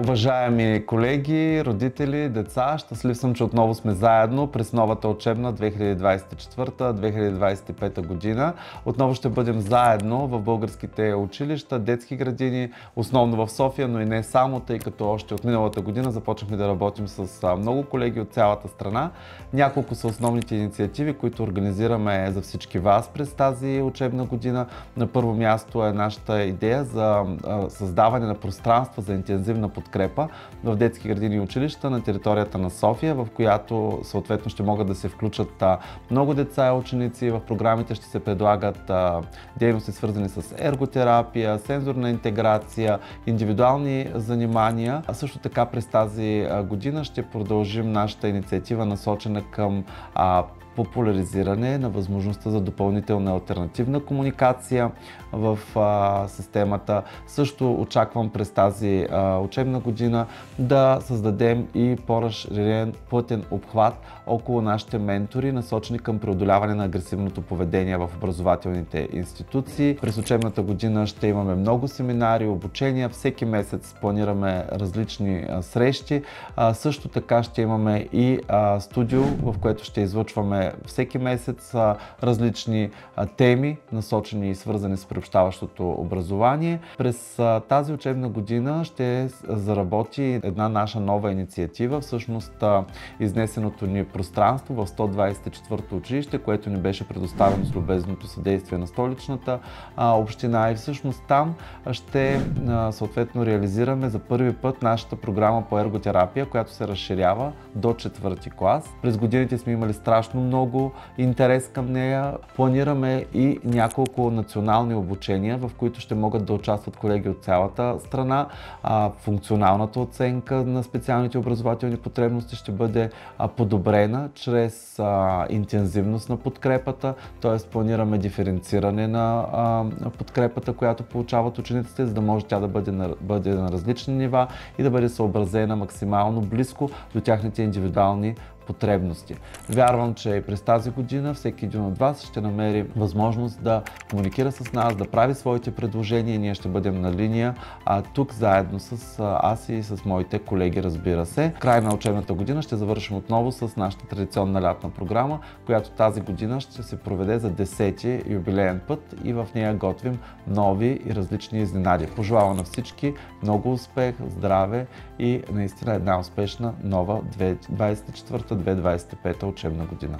Уважаеми колеги, родители, деца, щастлив съм, че отново сме заедно през новата учебна 2024-2025 година. Отново ще бъдем заедно в българските училища, детски градини, основно в София, но и не само, тъй като още от миналата година започнахме да работим с много колеги от цялата страна. Няколко са основните инициативи, които организираме за всички вас през тази учебна година. На първо място е нашата идея за създаване на пространства за интензивна подкрепа в детски градини и училища на територията на София, в която съответно ще могат да се включат много деца и ученици. В програмите ще се предлагат дейности свързани с ерготерапия, сензорна интеграция, индивидуални занимания. А също така през тази година ще продължим нашата инициатива, насочена към популяризиране на възможността за допълнителна алтернативна комуникация в системата. Също очаквам през тази учебна година да създадем и по-разширен плътен обхват около нашите ментори, насочени към преодоляване на агресивното поведение в образователните институции. През учебната година ще имаме много семинари, обучения. Всеки месец планираме различни срещи. Също така ще имаме и студио, в което ще излъчваме всеки месец различни теми, насочени и свързани с приобщаващото образование. През тази учебна година ще заработи една наша нова инициатива, всъщност изнесеното ни пространство в 124-то училище, което ни беше предоставено с любезното съдействие на столичната община, и всъщност там ще съответно реализираме за първи път нашата програма по ерготерапия, която се разширява до 4-ти клас. През годините сме имали страшно много интерес към нея. Планираме и няколко национални обучения, в които ще могат да участват колеги от цялата страна. Функционалната оценка на специалните образователни потребности ще бъде подобрена чрез интензивност на подкрепата, т.е. планираме диференциране на подкрепата, която получават учениците, за да може тя да бъде на различни нива и да бъде съобразена максимално близко до тяхните индивидуални потребности. Вярвам, че и през тази година всеки един от вас ще намери възможност да комуникира с нас, да прави своите предложения и ние ще бъдем на линия тук заедно с аз и с моите колеги, разбира се. Край на учебната година ще завършим отново с нашата традиционна лятна програма, която тази година ще се проведе за 10-ти юбилеен път и в нея готвим нови и различни изненади. Пожелавам на всички много успех, здраве и наистина една успешна нова 2024-2025 учебна година.